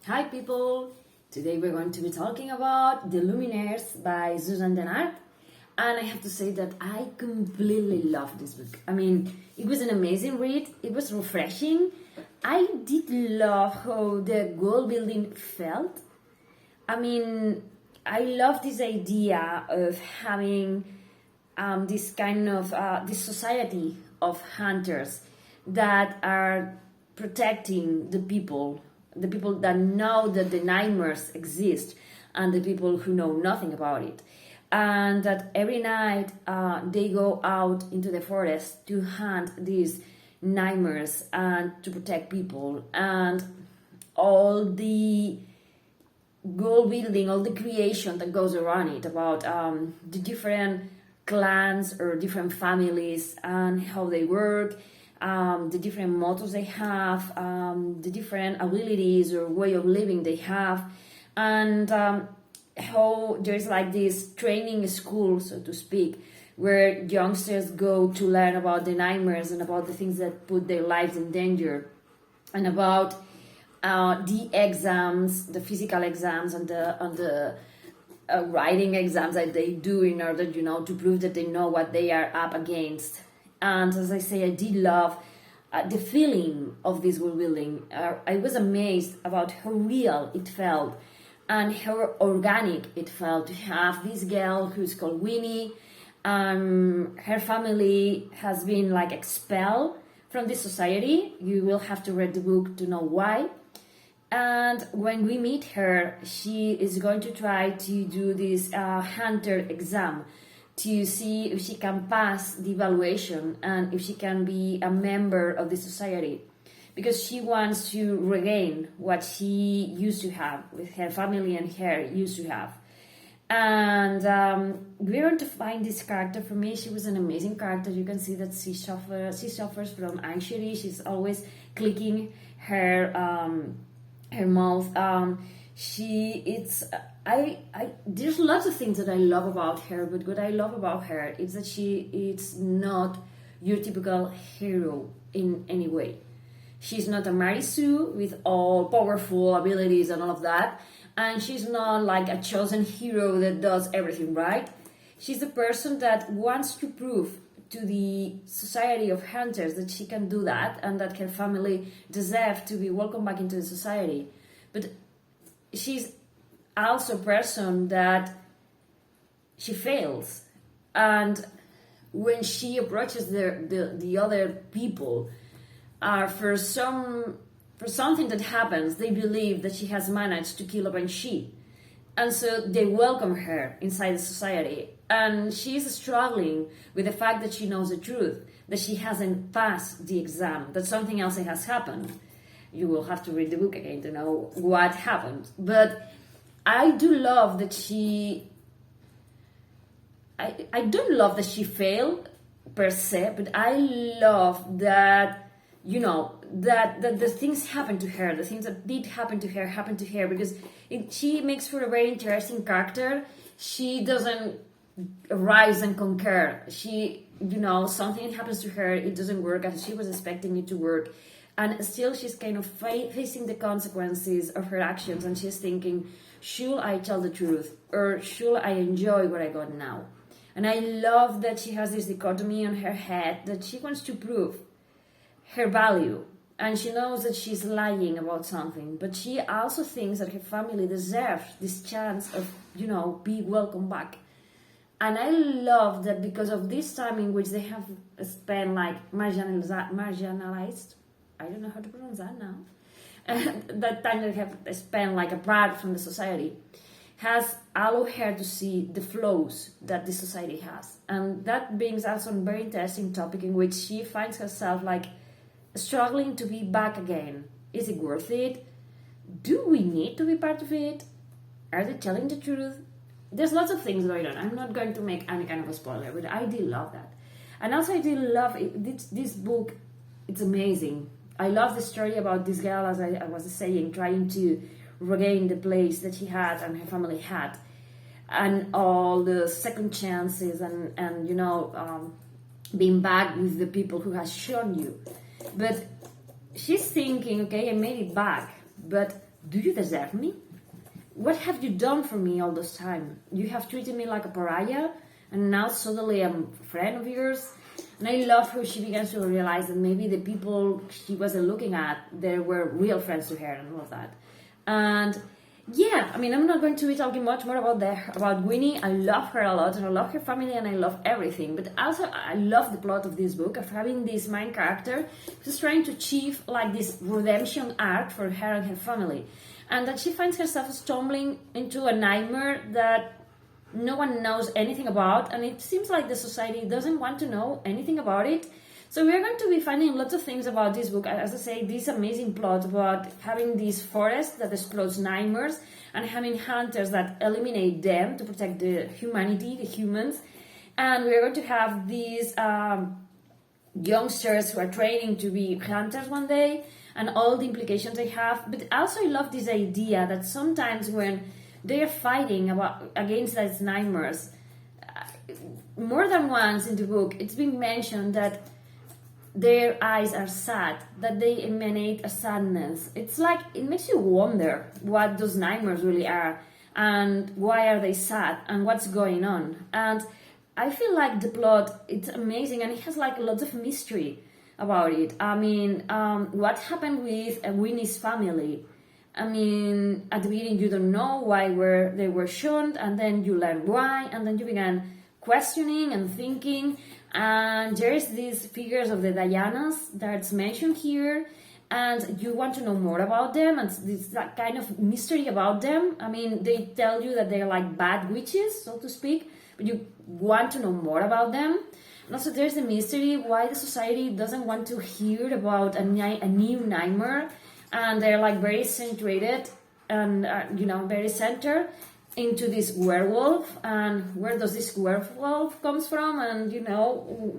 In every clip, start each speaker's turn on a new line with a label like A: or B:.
A: Hi people! Today we're going to be talking about The Luminaries by Susan Dennard. And I have to say that I completely love this book. I mean, it was an amazing read. It was refreshing. I did love how the world building felt. I mean, I love this idea of having this kind of this society of hunters that are protecting the people that know that the nightmares exist and the people who know nothing about it, and that every night they go out into the forest to hunt these nightmares and to protect people, and all the goal building, all the creation that goes around it about the different clans or different families and how they work, the different mottos they have, the different abilities or way of living they have, and how there's like this training school, so to speak, where youngsters go to learn about the nightmares and about the things that put their lives in danger, and about the exams, the physical exams, and the writing exams that they do in order, to prove that they know what they are up against. And as I say, I did love the feeling of this world building. I was amazed about how real it felt and how organic it felt to have this girl who's called Winnie. Her family has been like expelled from this society. You will have to read the book to know why. And when we meet her, she is going to try to do this hunter exam to see if she can pass the evaluation and if she can be a member of the society, because she wants to regain what she used to have with her family and her used to have. And we're going to find this character. For me, she was an amazing character. You can see that she suffers from anxiety. She's always clicking her mouth. There's lots of things that I love about her, but what I love about her is that it's not your typical hero in any way. She's not a Mary Sue with all powerful abilities and all of that, and she's not like a chosen hero that does everything right. She's the person that wants to prove to the society of hunters that she can do that and that her family deserve to be welcomed back into the society. But she's also a person that she fails, and when she approaches the other people for something that happens, they believe that she has managed to kill a banshee, and so they welcome her inside the society. And she's struggling with the fact that she knows the truth, that she hasn't passed the exam, that something else has happened. You will have to read the book again to know what happened. But I do love that I don't love that she failed per se, but I love that, that the things happened to her, the things that did happen to her happened to her, because she makes for a very interesting character. She doesn't rise and conquer. Something happens to her, it doesn't work as she was expecting it to work. And still she's kind of facing the consequences of her actions, and she's thinking, should I tell the truth or should I enjoy what I got now? And I love that she has this dichotomy on her head, that she wants to prove her value, and she knows that she's lying about something, but she also thinks that her family deserves this chance of, be welcome back. And I love that because of this time in which they have spent like marginalized, I don't know how to pronounce that now. That time they have spent like apart from the society has allowed her to see the flaws that the society has. And that brings us on a very interesting topic in which she finds herself like struggling to be back again. Is it worth it? Do we need to be part of it? Are they telling the truth? There's lots of things going on. I'm not going to make any kind of a spoiler, but I did love that. And also I did love it. This book, it's amazing. I love the story about this girl, as I was saying, trying to regain the place that she had and her family had, and all the second chances and being back with the people who has shown you. But she's thinking, okay, I made it back, but do you deserve me? What have you done for me all this time? You have treated me like a pariah, and now suddenly I'm a friend of yours. And I love how she begins to realize that maybe the people she wasn't looking at, they were real friends to her and all of that. And yeah, I mean, I'm not going to be talking much more about Winnie. I love her a lot, and I love her family, and I love everything. But also, I love the plot of this book, of having this main character who's trying to achieve like this redemption arc for her and her family. And that she finds herself stumbling into a nightmare that no one knows anything about, and it seems like the society doesn't want to know anything about it. So we're going to be finding lots of things about this book. As I say, this amazing plot about having this forest that explodes nightmares and having hunters that eliminate them to protect the humanity, the humans. And we're going to have these youngsters who are training to be hunters one day and all the implications they have. But also I love this idea that sometimes when they are fighting against these nightmares, more than once in the book, it's been mentioned that their eyes are sad, that they emanate a sadness. It's like, it makes you wonder what those nightmares really are and why are they sad and what's going on. And I feel like the plot, it's amazing, and it has like lots of mystery about it. I mean, what happened with Winnie's family? I mean, at the beginning you don't know why they were shunned, and then you learn why, and then you began questioning and thinking. And there's these figures of the Dianas that's mentioned here, and you want to know more about them, and this that kind of mystery about them. I mean, they tell you that they're like bad witches, so to speak, but you want to know more about them. And also there's the mystery why the society doesn't want to hear about a new nightmare, and they're like very centered and very centered into this werewolf, and where does this werewolf comes from, and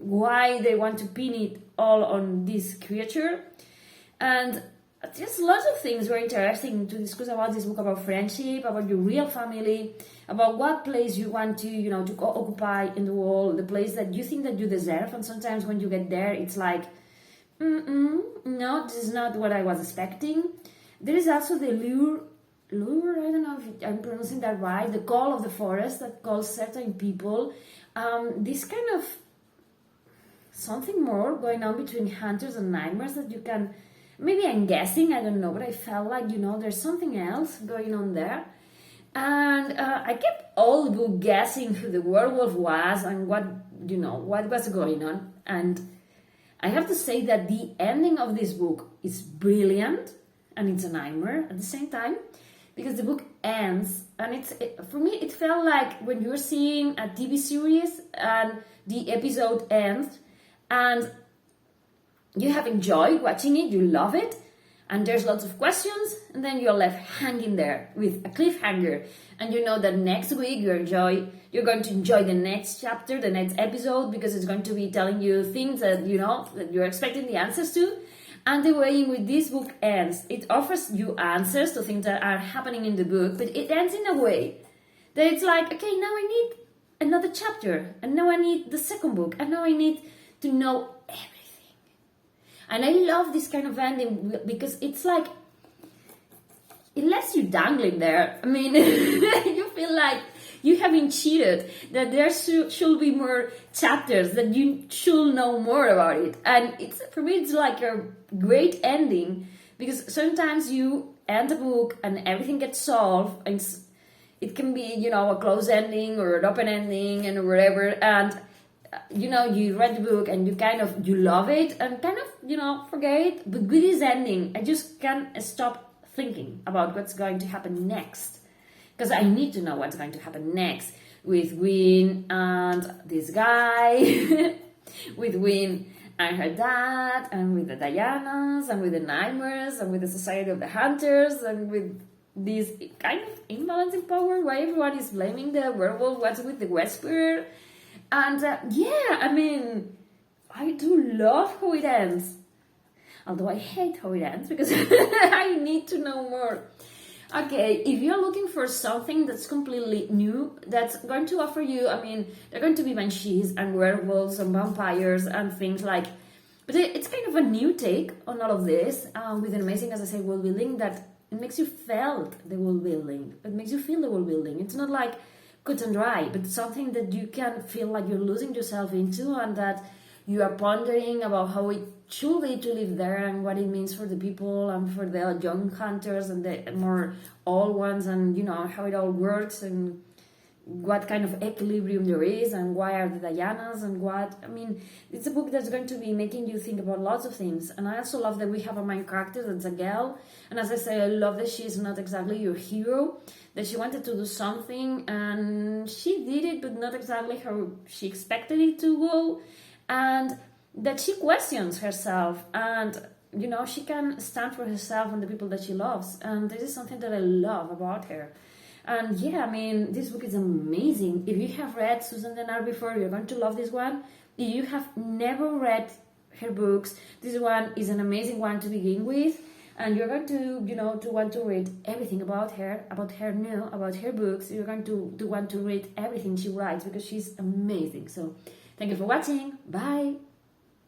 A: why they want to pin it all on this creature. And just lots of things were interesting to discuss about this book, about friendship, about your real family, about what place you want to occupy in the world, the place that you think that you deserve. And sometimes when you get there, it's like, no, this is not what I was expecting. There is also the lure, I don't know if I'm pronouncing that right, the call of the forest that calls certain people. This kind of something more going on between hunters and nightmares that you can, maybe I'm guessing, I don't know, but I felt like, there's something else going on there. And I kept all the book guessing who the werewolf was and what was going on. And I have to say that the ending of this book is brilliant, and it's a nightmare at the same time, because the book ends, and for me it felt like when you're seeing a TV series and the episode ends and you have enjoyed watching it, you love it, and there's lots of questions, and then you're left hanging there with a cliffhanger, and you know that next week you're going to enjoy the next chapter, the next episode, because it's going to be telling you things that that you're expecting the answers to. And the way in which this book ends, it offers you answers to things that are happening in the book, but it ends in a way that it's like, okay, now I need another chapter, and now I need the second book, and now I need to know everything. And I love this kind of ending because it's like, it lets you dangling there. I mean, you feel like you have been cheated, that there should be more chapters, that you should know more about it. And for me, it's like a great ending, because sometimes you end a book and everything gets solved, and it can be, a closed ending or an open ending and whatever. And, you read the book and you love it and forget it. But with this ending, I just can't stop thinking about what's going to happen next. Because I need to know what's going to happen next with Win and this guy, with Win and her dad, and with the Dianas, and with the Nightmares, and with the Society of the Hunters, and with this kind of imbalance in power, why everyone is blaming the werewolf, what's with the Whisper. And I mean, I do love how it ends. Although I hate how it ends, because I need to know more. Okay, if you're looking for something that's completely new, that's going to offer you, I mean, they're going to be banshees and werewolves and vampires and things but it's kind of a new take on all of this, with an amazing, as I say, world building that It makes you feel the world building. It makes you feel the world building. It's not like cut and dry, but something that you can feel like you're losing yourself into, and that you are pondering about how it should be to live there and what it means for the people and for the young hunters and the more old ones, and how it all works and what kind of equilibrium there is and why are the Dianas and what. I mean, it's a book that's going to be making you think about lots of things. And I also love that we have a main character that's a girl, and as I say, I love that she's not exactly your hero, that she wanted to do something and she did it, but not exactly how she expected it to go, and that she questions herself, and she can stand for herself and the people that she loves. And this is something that I love about her. And yeah, I mean, this book is amazing. If you have read Susan Dennard before, you're going to love this one. If you have never read her books, this one is an amazing one to begin with. And you're going to, to want to read everything about her books. You're going to want to read everything she writes because she's amazing. So thank you for watching. Bye.